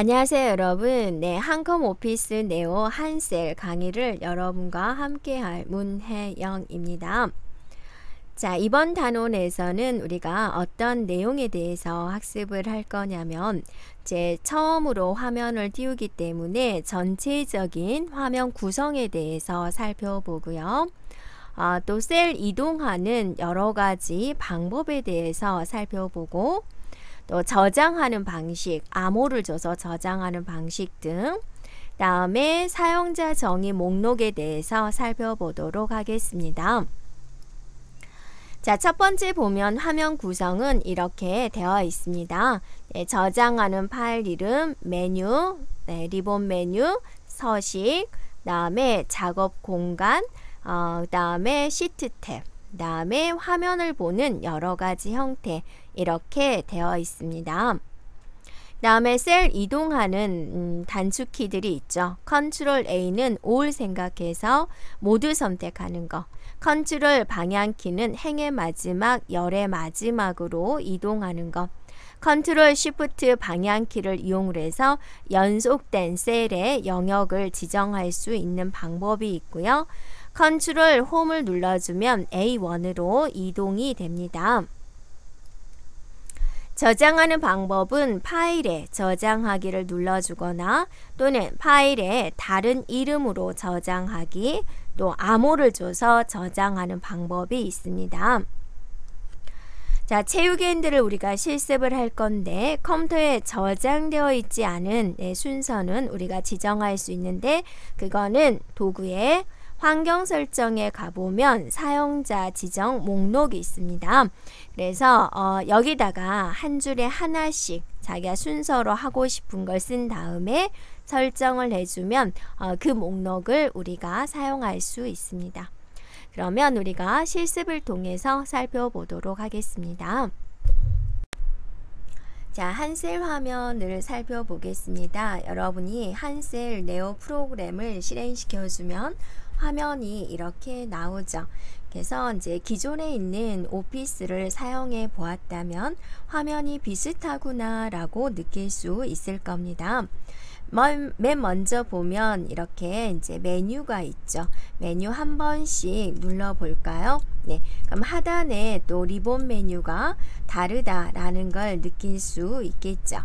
안녕하세요, 여러분. 네, 한컴 오피스 네오 한셀 강의를 여러분과 함께할 문혜영입니다. 자, 이번 단원에서는 우리가 어떤 내용에 대해서 학습을 할 거냐면 이제 처음으로 화면을 띄우기 때문에 전체적인 화면 구성에 대해서 살펴보고요. 또 셀 이동하는 여러 가지 방법에 대해서 살펴보고 또 저장하는 방식, 암호를 줘서 저장하는 방식 등 다음에 사용자 정의 목록에 대해서 살펴보도록 하겠습니다. 자, 첫 번째 보면 화면 구성은 이렇게 되어 있습니다. 네, 저장하는 파일 이름, 메뉴, 리본 메뉴, 서식, 다음에 작업 공간, 다음에 시트 탭, 다음에 화면을 보는 여러 가지 형태 이렇게 되어 있습니다. 다음에 셀 이동하는 단축키들이 있죠. 컨트롤 A는 올 생각해서 모두 선택하는 거. 컨트롤 방향키는 행의 마지막, 열의 마지막으로 이동하는 거. 컨트롤 쉬프트 방향키를 이용을 해서 연속된 셀의 영역을 지정할 수 있는 방법이 있고요. 컨트롤 홈을 눌러주면 A1으로 이동이 됩니다. 저장하는 방법은 파일에 저장하기를 눌러주거나 또는 파일에 다른 이름으로 저장하기, 또 암호를 줘서 저장하는 방법이 있습니다. 자, 체육핸들을 우리가 실습을 할 건데 컴퓨터에 저장되어 있지 않은 순서는 우리가 지정할 수 있는데 그거는 도구의 환경 설정에 가보면 사용자 지정 목록이 있습니다. 그래서 여기다가 한 줄에 하나씩 자기가 순서로 하고 싶은 걸 쓴 다음에 설정을 해주면 그 목록을 우리가 사용할 수 있습니다. 그러면 우리가 실습을 통해서 살펴보도록 하겠습니다. 자, 한셀 화면을 살펴보겠습니다. 여러분이 한셀 네오 프로그램을 실행시켜주면 화면이 이렇게 나오죠. 그래서 이제 기존에 있는 오피스를 사용해 보았다면 화면이 비슷하구나 라고 느낄 수 있을 겁니다. 맨 먼저 보면 이렇게 이제 메뉴가 있죠. 메뉴 한 번씩 눌러 볼까요? 네, 그럼 하단에 또 리본 메뉴가 다르다라는 걸 느낄 수 있겠죠.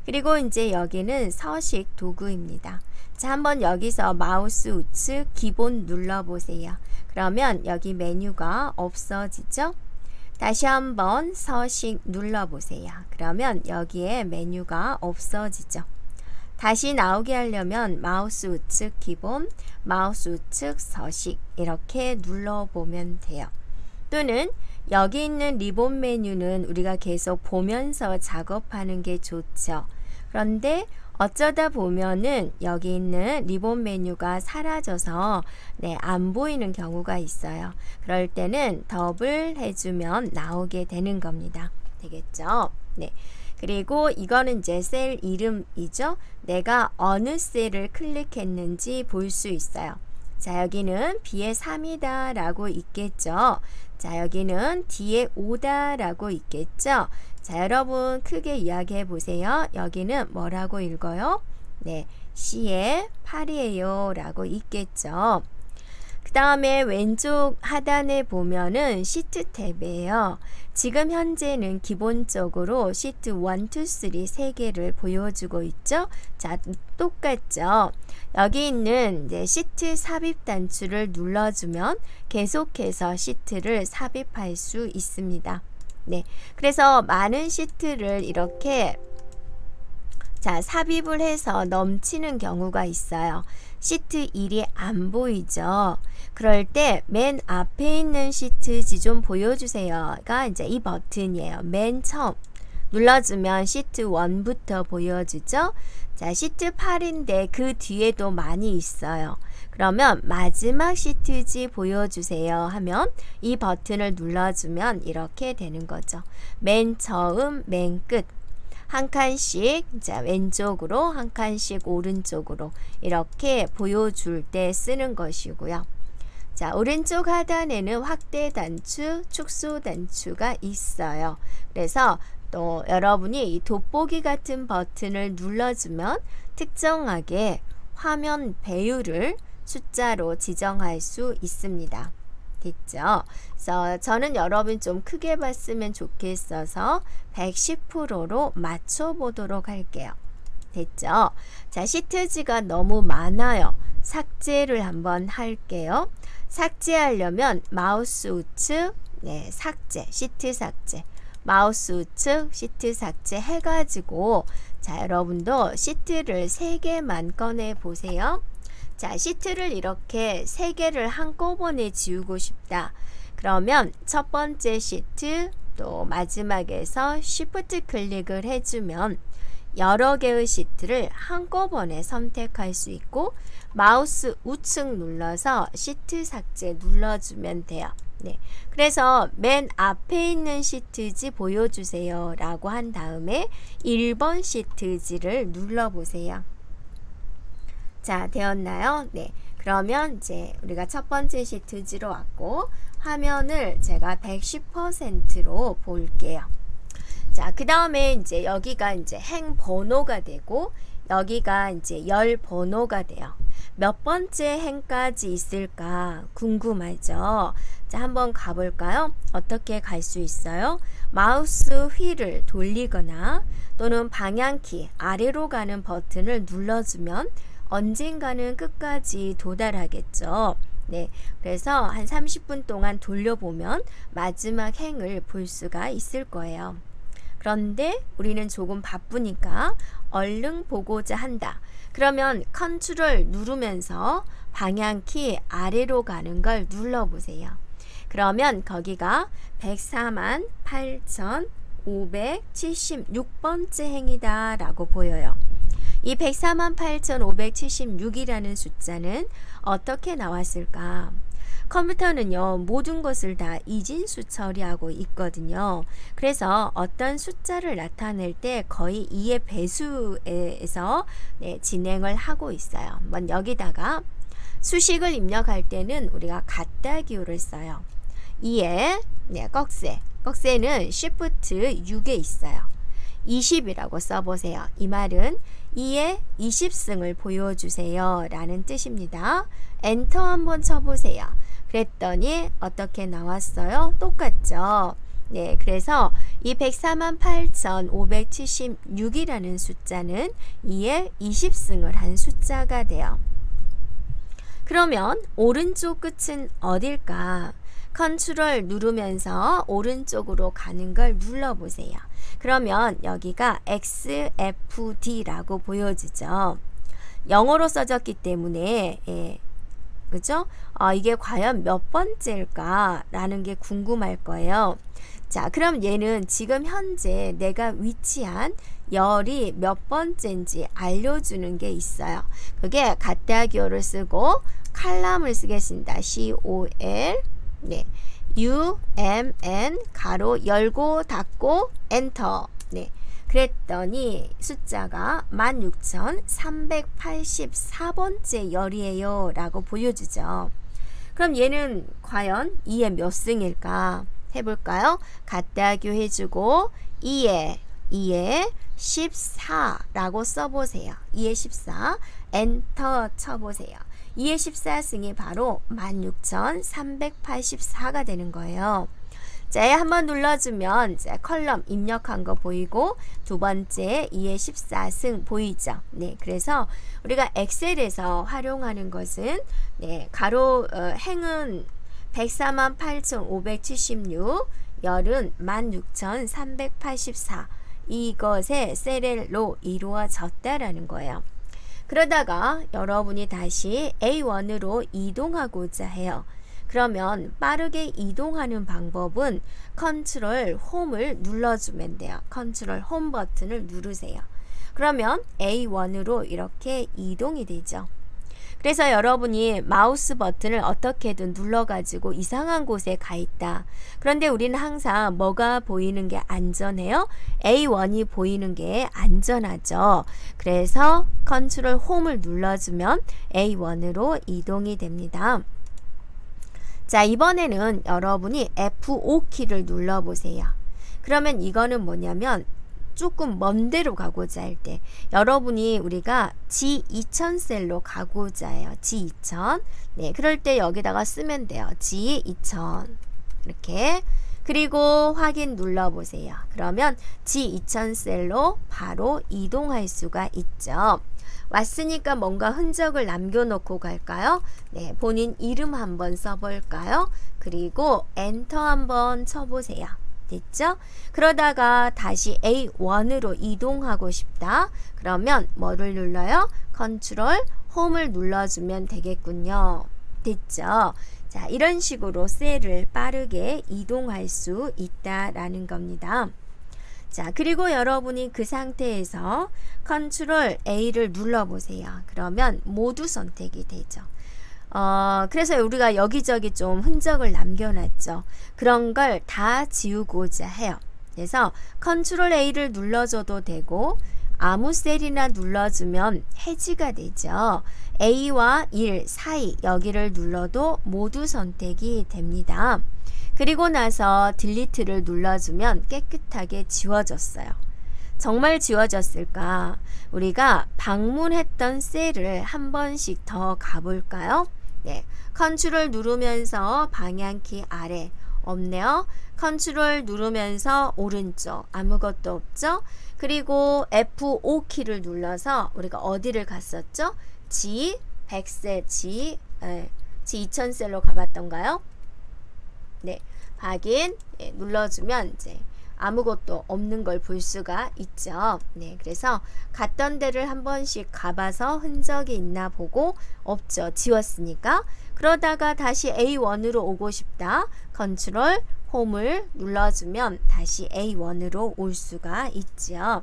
그리고 이제 여기는 서식 도구입니다. 자, 한번 여기서 마우스 우측 기본 눌러보세요. 그러면 여기 메뉴가 없어지죠? 다시 한번 서식 눌러보세요. 그러면 여기에 메뉴가 없어지죠. 다시 나오게 하려면 마우스 우측 기본, 마우스 우측 서식 이렇게 눌러보면 돼요. 또는 여기 있는 리본 메뉴는 우리가 계속 보면서 작업하는 게 좋죠. 그런데 어쩌다 보면은 여기 있는 리본 메뉴가 사라져서 안 보이는 경우가 있어요. 그럴 때는 더블 해주면 나오게 되는 겁니다. 되겠죠? 네. 그리고 이거는 이제 셀 이름이죠. 내가 어느 셀을 클릭했는지 볼 수 있어요. 자, 여기는 B에 3이다 라고 있겠죠. 자, 여기는 D에 5다 라고 있겠죠. 자, 여러분 크게 이야기해 보세요. 여기는 뭐라고 읽어요? 네, C에 8이에요 라고 있겠죠. 그 다음에 왼쪽 하단에 보면은 시트 탭이에요. 지금 현재는 기본적으로 시트 1, 2, 3, 3개를 보여주고 있죠. 자, 똑같죠. 여기 있는 이제 시트 삽입 단추를 눌러주면 계속해서 시트를 삽입할 수 있습니다. 네, 그래서 많은 시트를 이렇게 삽입을 해서 넘치는 경우가 있어요. 시트 1이 안 보이죠. 그럴 때 맨 앞에 있는 시트지 좀 보여주세요가 이제 이 버튼이에요. 맨 처음 눌러주면 시트 1부터 보여주죠. 자, 시트 8인데 그 뒤에도 많이 있어요. 그러면 마지막 시트지 보여주세요 하면 이 버튼을 눌러주면 이렇게 되는 거죠. 맨 처음, 맨 끝. 한 칸씩 왼쪽으로 한 칸씩 오른쪽으로 이렇게 보여줄 때 쓰는 것이고요. 자, 오른쪽 하단에는 확대 단추, 축소 단추가 있어요. 그래서 또 여러분이 이 돋보기 같은 버튼을 눌러주면 특정하게 화면 배율을 숫자로 지정할 수 있습니다. 됐죠? 그래서 저는 여러분 좀 크게 봤으면 좋겠어서 110%로 맞춰보도록 할게요. 됐죠? 자, 시트지가 너무 많아요. 삭제를 한번 할게요. 삭제하려면 마우스 우측, 네, 삭제, 시트 삭제, 마우스 우측, 시트 삭제 해가지고 자, 여러분도 시트를 3개만 꺼내 보세요. 자, 시트를 이렇게 3개를 한꺼번에 지우고 싶다. 그러면 첫 번째 시트 또 마지막에서 Shift 클릭을 해주면 여러 개의 시트를 한꺼번에 선택할 수 있고 마우스 우측 눌러서 시트 삭제 눌러주면 돼요. 네, 그래서 맨 앞에 있는 시트지 보여주세요 라고 한 다음에 1번 시트지를 눌러보세요. 자, 되었나요? 네, 그러면 이제 우리가 첫 번째 시트지로 왔고 화면을 제가 110%로 볼게요. 자, 그 다음에 이제 여기가 이제 행 번호가 되고 여기가 이제 열 번호가 돼요. 몇 번째 행까지 있을까 궁금하죠? 자, 한번 가볼까요? 어떻게 갈 수 있어요? 마우스 휠을 돌리거나 또는 방향키 아래로 가는 버튼을 눌러주면 언젠가는 끝까지 도달하겠죠. 네, 그래서 한 30분 동안 돌려보면 마지막 행을 볼 수가 있을 거예요. 그런데 우리는 조금 바쁘니까 얼른 보고자 한다. 그러면 컨트롤 누르면서 방향키 아래로 가는 걸 눌러보세요. 그러면 거기가 148,576번째 행이다 라고 보여요. 이 148,576이라는 숫자는 어떻게 나왔을까? 컴퓨터는요, 모든 것을 다 이진수 처리하고 있거든요. 그래서 어떤 숫자를 나타낼 때 거의 2의 배수에서 진행을 하고 있어요. 한번 여기다가 수식을 입력할 때는 우리가 같다 기호를 써요. 2의 꺽쇠는 Shift 6에 있어요. 20이라고 써보세요. 이 말은 2의 20승을 보여주세요 라는 뜻입니다. 엔터 한번 쳐보세요. 그랬더니 어떻게 나왔어요? 똑같죠? 네, 그래서 이 148,576이라는 숫자는 2의 20승을 한 숫자가 돼요. 그러면 오른쪽 끝은 어딜까? 컨트롤 누르면서 오른쪽으로 가는 걸 눌러보세요. 그러면 여기가 XFD라고 보여지죠. 영어로 써졌기 때문에 그죠? 이게 과연 몇 번째일까? 라는 게 궁금할 거예요. 자, 그럼 얘는 지금 현재 내가 위치한 열이 몇 번째인지 알려주는 게 있어요. 그게 같다 기호를 쓰고 칼럼을 쓰겠습니다. COL 네, UMN 가로 열고 닫고 엔터. 네, 그랬더니 숫자가 16,384번째 열이에요 라고 보여주죠. 그럼 얘는 과연 2의 몇 승일까 해볼까요? 같다 기호해주고 2의 14라고 써보세요. 2의 14 엔터 쳐보세요. 2의 14승이 바로 16,384가 되는 거예요. 자, 한번 눌러주면 자, 컬럼 입력한 거 보이고 두 번째 2의 14승 보이죠? 네, 그래서 우리가 엑셀에서 활용하는 것은 가로 행은 148,576, 열은 16,384 이것의 셀로 이루어졌다라는 거예요. 그러다가 여러분이 다시 A1으로 이동하고자 해요. 그러면 빠르게 이동하는 방법은 컨트롤 홈을 눌러주면 돼요. 컨트롤 홈 버튼을 누르세요. 그러면 A1으로 이렇게 이동이 되죠. 그래서 여러분이 마우스 버튼을 어떻게든 눌러가지고 이상한 곳에 가 있다. 그런데 우리는 항상 뭐가 보이는 게 안전해요? A1이 보이는 게 안전하죠. 그래서 컨트롤 홈을 눌러주면 A1으로 이동이 됩니다. 자, 이번에는 여러분이 F5키를 눌러보세요. 그러면 이거는 뭐냐면 조금 먼 데로 가고자 할 때 여러분이 우리가 G2000셀로 가고자 해요. G2000. 네, 그럴 때 여기다가 쓰면 돼요. G2000 이렇게. 그리고 확인 눌러보세요. 그러면 G2000셀로 바로 이동할 수가 있죠. 왔으니까 뭔가 흔적을 남겨놓고 갈까요? 네, 본인 이름 한번 써볼까요? 그리고 엔터 한번 쳐보세요. 됐죠? 그러다가 다시 A1으로 이동하고 싶다. 그러면 뭐를 눌러요? 컨트롤 홈을 눌러주면 되겠군요. 됐죠? 자, 이런 식으로 셀을 빠르게 이동할 수 있다라는 겁니다. 자, 그리고 여러분이 그 상태에서 컨트롤 A를 눌러보세요. 그러면 모두 선택이 되죠. 그래서 우리가 여기저기 좀 흔적을 남겨놨죠. 그런 걸 다 지우고자 해요. 그래서 컨트롤 A를 눌러줘도 되고 아무 셀이나 눌러주면 해지가 되죠. A와 1 사이 여기를 눌러도 모두 선택이 됩니다. 그리고 나서 딜리트를 눌러주면 깨끗하게 지워졌어요. 정말 지워졌을까? 우리가 방문했던 셀을 한 번씩 더 가볼까요? 네, 컨트롤 누르면서 방향키 아래 없네요. 컨트롤 누르면서 오른쪽 아무것도 없죠? 그리고 F5키를 눌러서 우리가 어디를 갔었죠? G100셀, G2000셀로 가봤던가요? 네, 확인 눌러주면 이제 아무것도 없는 걸 볼 수가 있죠. 네, 그래서 갔던 데를 한 번씩 가봐서 흔적이 있나 보고 없죠. 지웠으니까. 그러다가 다시 A1으로 오고 싶다. 컨트롤 홈을 눌러주면 다시 A1으로 올 수가 있죠.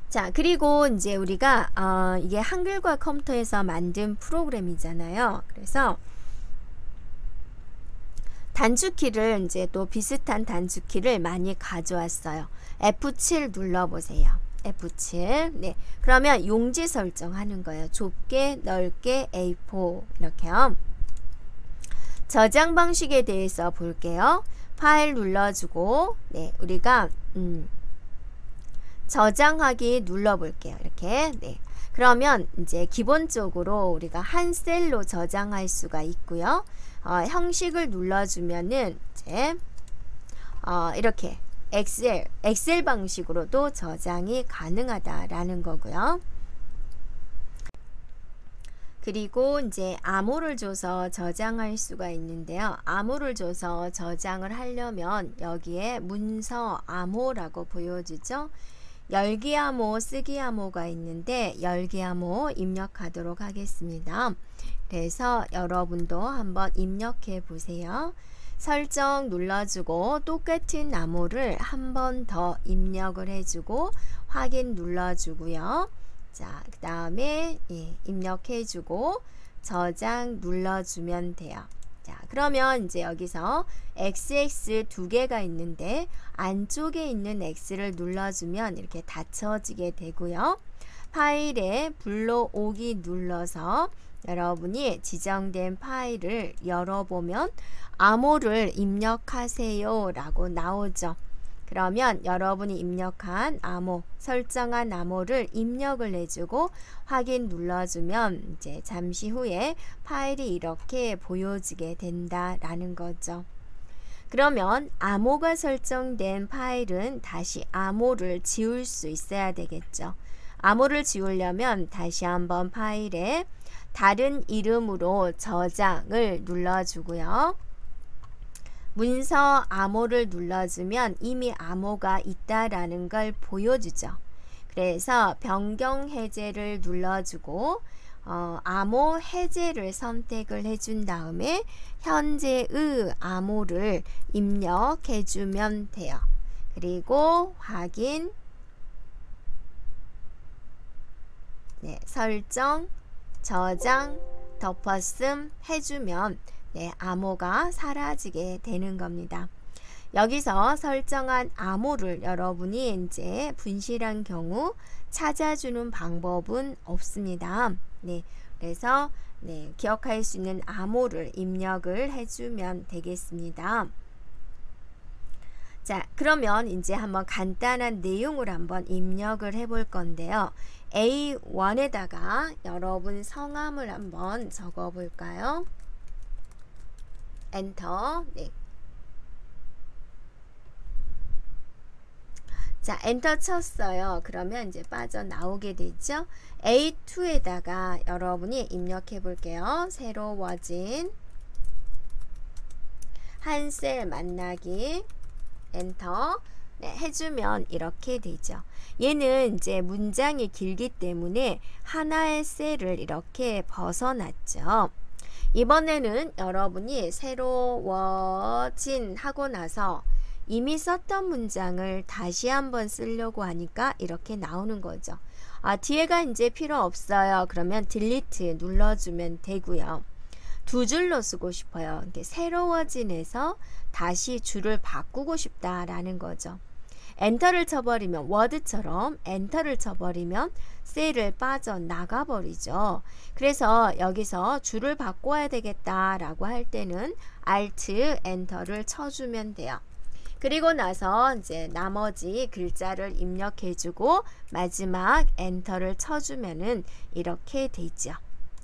자, 그리고 이제 우리가 이게 한글과 컴퓨터에서 만든 프로그램이잖아요. 그래서 단축키를 이제 또 비슷한 단축키를 많이 가져왔어요. F7 눌러보세요. F7. 네. 그러면 용지 설정하는 거예요. 좁게, 넓게, A4 이렇게요. 저장 방식에 대해서 볼게요. 파일 눌러주고, 네, 우리가 저장하기 눌러볼게요. 이렇게. 네. 그러면 이제 기본적으로 우리가 한 셀로 저장할 수가 있고요. 형식을 눌러주면은 이제 이렇게 엑셀 방식으로도 저장이 가능하다라는 거고요. 그리고 이제 암호를 줘서 저장할 수가 있는데요. 암호를 줘서 저장을 하려면 여기에 문서 암호라고 보여주죠. 열기 암호, 쓰기 암호가 있는데 열기 암호 입력하도록 하겠습니다. 그래서 여러분도 한번 입력해 보세요. 설정 눌러주고 똑같은 암호를 한 번 더 입력을 해주고 확인 눌러주고요. 자, 그 다음에 입력해주고 저장 눌러주면 돼요. 자, 그러면 이제 여기서 XX 두 개가 있는데 안쪽에 있는 X를 눌러주면 이렇게 닫혀지게 되고요. 파일에 불러오기 눌러서 여러분이 지정된 파일을 열어보면 암호를 입력하세요 라고 나오죠. 그러면 여러분이 입력한 암호, 설정한 암호를 입력을 해주고 확인 눌러주면 이제 잠시 후에 파일이 이렇게 보여지게 된다라는 거죠. 그러면 암호가 설정된 파일은 다시 암호를 지울 수 있어야 되겠죠. 암호를 지우려면 다시 한번 파일에 다른 이름으로 저장을 눌러주고요. 문서 암호를 눌러주면 이미 암호가 있다라는 걸 보여주죠. 그래서 변경 해제를 눌러주고 암호 해제를 선택을 해준 다음에 현재의 암호를 입력해주면 돼요. 그리고 확인, 네, 설정, 저장, 덮었음 해주면 네, 암호가 사라지게 되는 겁니다. 여기서 설정한 암호를 여러분이 이제 분실한 경우 찾아주는 방법은 없습니다. 네, 그래서 네, 기억할 수 있는 암호를 입력을 해주면 되겠습니다. 자, 그러면 이제 한번 간단한 내용을 한번 입력을 해 볼 건데요. A1에다가 여러분 성함을 한번 적어 볼까요? 엔터. 네. 자, 엔터 쳤어요. 그러면 이제 빠져나오게 되죠. A2에다가 여러분이 입력해 볼게요. 새로워진 한 셀 만나기. 엔터. 네, 해주면 이렇게 되죠. 얘는 이제 문장이 길기 때문에 하나의 셀을 이렇게 벗어났죠. 이번에는 여러분이 새로워진 하고 나서 이미 썼던 문장을 다시 한번 쓰려고 하니까 이렇게 나오는 거죠. 뒤에가 이제 필요 없어요. 그러면 딜리트 눌러주면 되고요. 두 줄로 쓰고 싶어요. 새로워진에서 다시 줄을 바꾸고 싶다라는 거죠. 엔터를 쳐버리면 워드처럼 엔터를 쳐버리면 셀을 빠져나가 버리죠. 그래서 여기서 줄을 바꿔야 되겠다라고 할 때는 Alt 엔터를 쳐주면 돼요. 그리고 나서 이제 나머지 글자를 입력해주고 마지막 엔터를 쳐주면은 이렇게 되죠.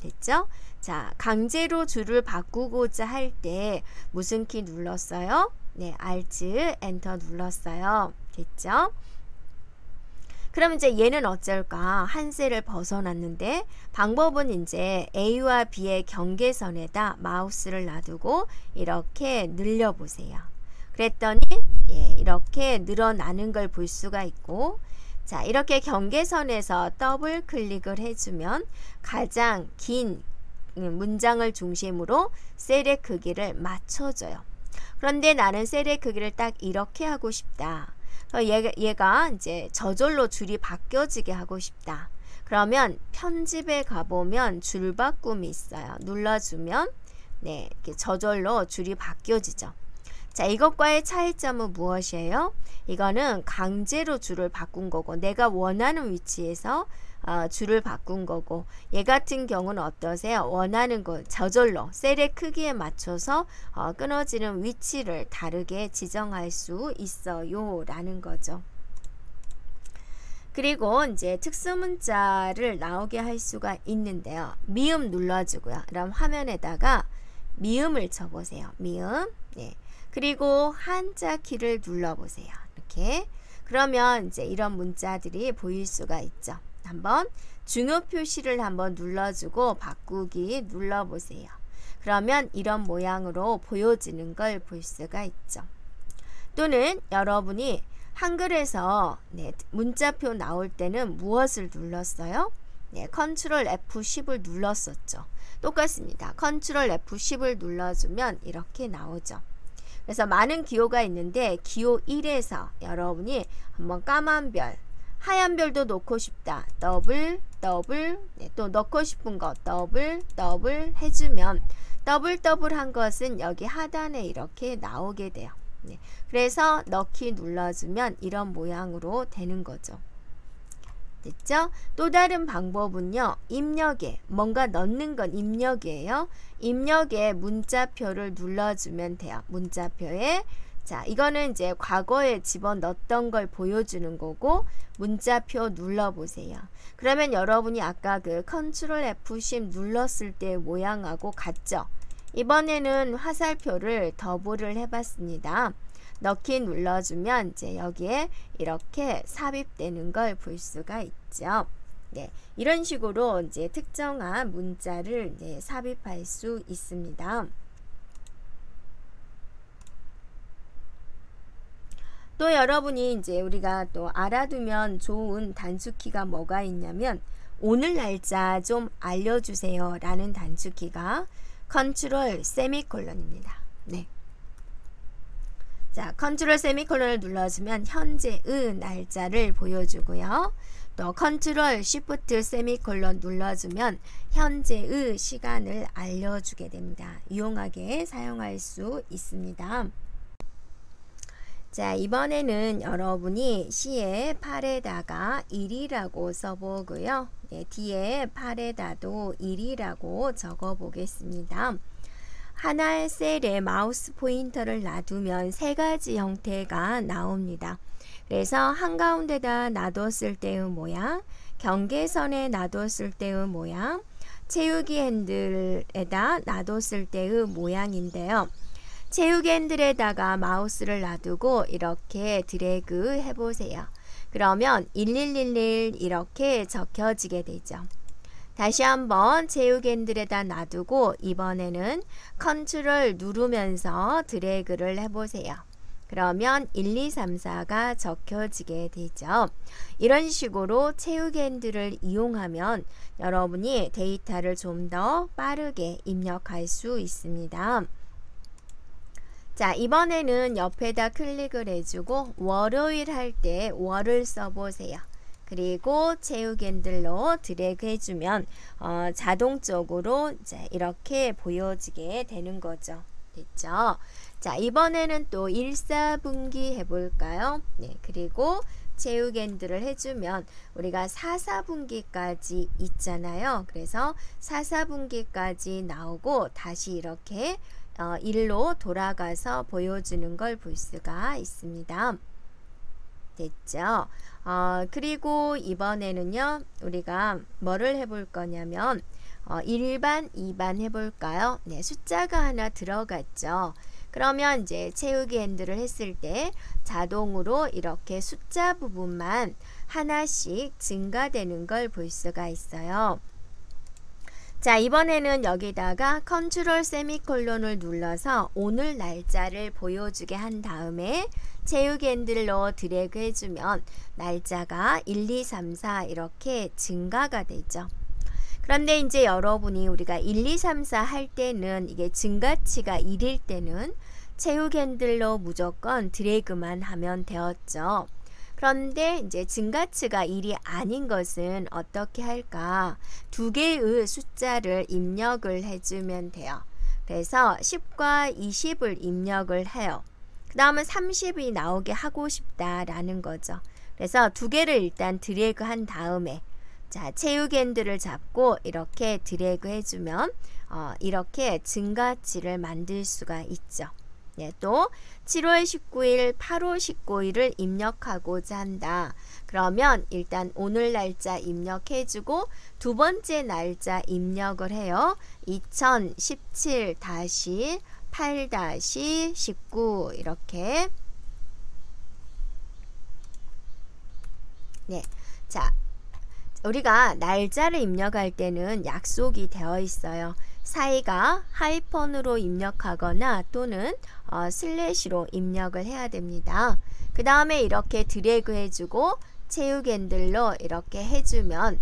됐죠? 자, 강제로 줄을 바꾸고자 할 때 무슨 키 눌렀어요? 네, Alt 엔터 눌렀어요. 됐죠? 그럼 이제 얘는 어쩔까? 한 셀을 벗어났는데 방법은 이제 A와 B의 경계선에다 마우스를 놔두고 이렇게 늘려보세요. 그랬더니 이렇게 늘어나는 걸 볼 수가 있고, 자, 이렇게 경계선에서 더블 클릭을 해주면 가장 긴 문장을 중심으로 셀의 크기를 맞춰줘요. 그런데 나는 셀의 크기를 딱 이렇게 하고 싶다. 얘가 이제 저절로 줄이 바뀌어지게 하고 싶다. 그러면 편집에 가보면 줄 바꿈이 있어요. 눌러주면 네, 이렇게 저절로 줄이 바뀌어지죠. 자, 이것과의 차이점은 무엇이에요? 이거는 강제로 줄을 바꾼 거고 내가 원하는 위치에서 줄을 바꾼 거고, 얘 같은 경우는 어떠세요? 원하는 거 저절로 셀의 크기에 맞춰서 끊어지는 위치를 다르게 지정할 수 있어요 라는 거죠. 그리고 이제 특수문자를 나오게 할 수가 있는데요. 미음 눌러주고요. 그럼 화면에다가 미음을 쳐보세요. 미음. 네. 그리고 한자 키를 눌러보세요. 이렇게. 그러면 이제 이런 문자들이 보일 수가 있죠. 한번 중요 표시를 한번 눌러주고 바꾸기 눌러보세요. 그러면 이런 모양으로 보여지는 걸 볼 수가 있죠. 또는 여러분이 한글에서 문자표 나올 때는 무엇을 눌렀어요? 네, 컨트롤 F10을 눌렀었죠. 똑같습니다. 컨트롤 F10을 눌러주면 이렇게 나오죠. 그래서 많은 기호가 있는데 기호 1에서 여러분이 한번 까만 별, 하얀 별도 놓고 싶다. 더블, 네, 또 넣고 싶은 거 더블 해주면 더블 한 것은 여기 하단에 이렇게 나오게 돼요. 네, 그래서 넣기 눌러주면 이런 모양으로 되는 거죠. 됐죠? 또 다른 방법은요. 입력에 뭔가 넣는 건 입력이에요. 입력에 문자표를 눌러주면 돼요. 문자표에 자, 이거는 이제 과거에 집어넣었던 걸 보여주는 거고 문자표 눌러보세요. 그러면 여러분이 아까 그 컨트롤 F10 눌렀을 때 모양하고 같죠? 이번에는 화살표를 더블을 해봤습니다. 넣기 눌러주면 이제 여기에 이렇게 삽입되는 걸 볼 수가 있죠. 네, 이런 식으로 이제 특정한 문자를 삽입할 수 있습니다. 또 여러분이 이제 우리가 또 알아두면 좋은 단축키가 뭐가 있냐면 오늘 날짜 좀 알려주세요 라는 단축키가 컨트롤 세미콜론입니다. 네. 자, 컨트롤 세미콜론을 눌러주면 현재의 날짜를 보여주고요. 또 컨트롤 쉬프트 세미콜론 눌러주면 현재의 시간을 알려주게 됩니다. 유용하게 사용할 수 있습니다. 자, 이번에는 여러분이 C에 8에다가 1이라고 써보고요. 네, D에 8에다도 1이라고 적어 보겠습니다. 하나의 셀에 마우스 포인터를 놔두면 세 가지 형태가 나옵니다. 그래서 한가운데다 놔뒀을 때의 모양, 경계선에 놔뒀을 때의 모양, 채우기 핸들에다 놔뒀을 때의 모양인데요. 채우기 핸들에다가 마우스를 놔두고 이렇게 드래그 해보세요. 그러면 1111 이렇게 적혀지게 되죠. 다시 한번 채우기 핸들에다 놔두고 이번에는 컨트롤 누르면서 드래그를 해보세요. 그러면 1, 2, 3, 4가 적혀지게 되죠. 이런 식으로 채우기 핸들을 이용하면 여러분이 데이터를 좀 더 빠르게 입력할 수 있습니다. 자, 이번에는 옆에다 클릭을 해주고 월요일 할 때 월을 써보세요. 그리고 채우기 핸들로 드래그 해주면 자동적으로 이제 이렇게 보여지게 되는 거죠. 됐죠? 자, 이번에는 또 1, 4분기 해볼까요? 네, 그리고 채우기 핸들을 해주면 우리가 4, 4분기까지 있잖아요. 그래서 4, 4분기까지 나오고 다시 이렇게 1로 돌아가서 보여주는 걸 볼 수가 있습니다. 됐죠? 그리고 이번에는요, 우리가 뭐를 해볼 거냐면 1반, 2반 해볼까요? 네, 숫자가 하나 들어갔죠. 그러면 이제 채우기 핸들을 했을 때 자동으로 이렇게 숫자 부분만 하나씩 증가되는 걸 볼 수가 있어요. 자, 이번에는 여기다가 컨트롤 세미콜론을 눌러서 오늘 날짜를 보여주게 한 다음에 채우기 핸들로 드래그 해주면 날짜가 1, 2, 3, 4 이렇게 증가가 되죠. 그런데 이제 여러분이 우리가 1, 2, 3, 4 할 때는 이게 증가치가 1일 때는 채우기 핸들로 무조건 드래그만 하면 되었죠. 그런데 이제 증가치가 1이 아닌 것은 어떻게 할까? 두 개의 숫자를 입력을 해주면 돼요. 그래서 10과 20을 입력을 해요. 그 다음은 30이 나오게 하고 싶다라는 거죠. 그래서 두 개를 일단 드래그 한 다음에 자, 채우기 핸들을 잡고 이렇게 드래그 해주면 이렇게 증가치를 만들 수가 있죠. 네, 또 7월 19일, 8월 19일을 입력하고자 한다. 그러면 일단 오늘 날짜 입력해주고 두 번째 날짜 입력을 해요. 2017-8-19 이렇게. 네, 자, 우리가 날짜를 입력할 때는 약속이 되어 있어요. 사이가 하이펀으로 입력하거나 또는 슬래시로 입력을 해야 됩니다. 그 다음에 이렇게 드래그 해주고 채우기 핸들로 이렇게 해주면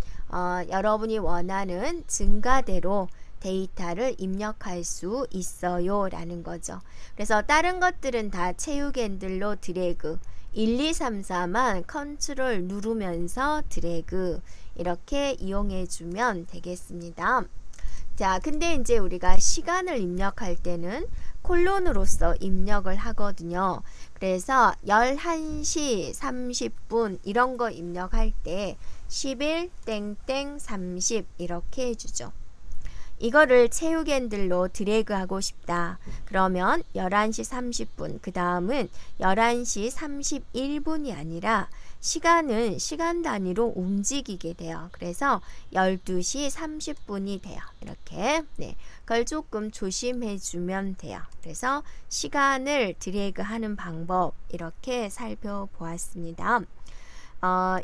여러분이 원하는 증가대로 데이터를 입력할 수 있어요 라는 거죠. 그래서 다른 것들은 다 채우기 핸들로 드래그 1, 2, 3, 4만 컨트롤 누르면서 드래그 이렇게 이용해 주면 되겠습니다. 자, 근데 이제 우리가 시간을 입력할 때는 콜론으로서 입력을 하거든요. 그래서 11시 30분 이런 거 입력할 때 11 땡땡 30 이렇게 해주죠. 이거를 채우기 핸들로 드래그 하고 싶다. 그러면 11시 30분 그 다음은 11시 31분이 아니라 시간은 시간 단위로 움직이게 돼요. 그래서 12시 30분이 돼요. 이렇게 그걸 조금 조심해 주면 돼요. 그래서 시간을 드래그 하는 방법 이렇게 살펴보았습니다.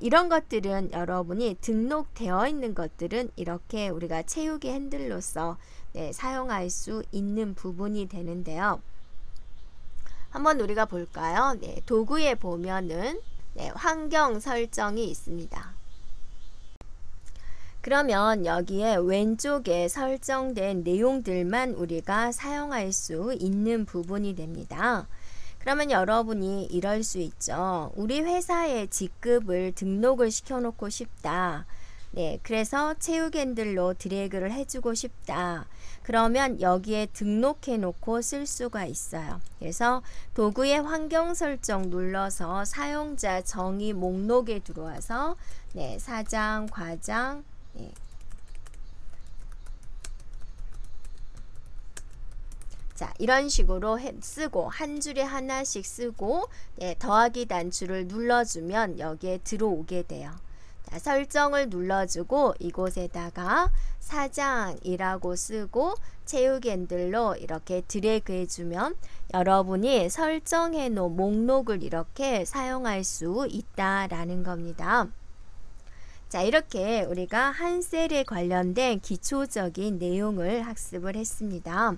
이런 것들은 여러분이 등록되어 있는 것들은 이렇게 우리가 채우기 핸들로서 사용할 수 있는 부분이 되는데요. 한번 우리가 볼까요? 도구에 보면은 환경 설정이 있습니다. 그러면 여기에 왼쪽에 설정된 내용들만 우리가 사용할 수 있는 부분이 됩니다. 그러면 여러분이 이럴 수 있죠. 우리 회사의 직급을 등록을 시켜놓고 싶다. 그래서 채우기 핸들로 드래그를 해주고 싶다. 그러면 여기에 등록해 놓고 쓸 수가 있어요. 그래서 도구의 환경 설정 눌러서 사용자 정의 목록에 들어와서 사장, 과장, 자, 이런 식으로 쓰고 한 줄에 하나씩 쓰고 네, 더하기 단추를 눌러주면 여기에 들어오게 돼요. 자, 설정을 눌러주고 이곳에다가 사장이라고 쓰고 채우기 핸들로 이렇게 드래그 해주면 여러분이 설정해 놓은 목록을 이렇게 사용할 수 있다라는 겁니다. 자, 이렇게 우리가 한 셀에 관련된 기초적인 내용을 학습을 했습니다.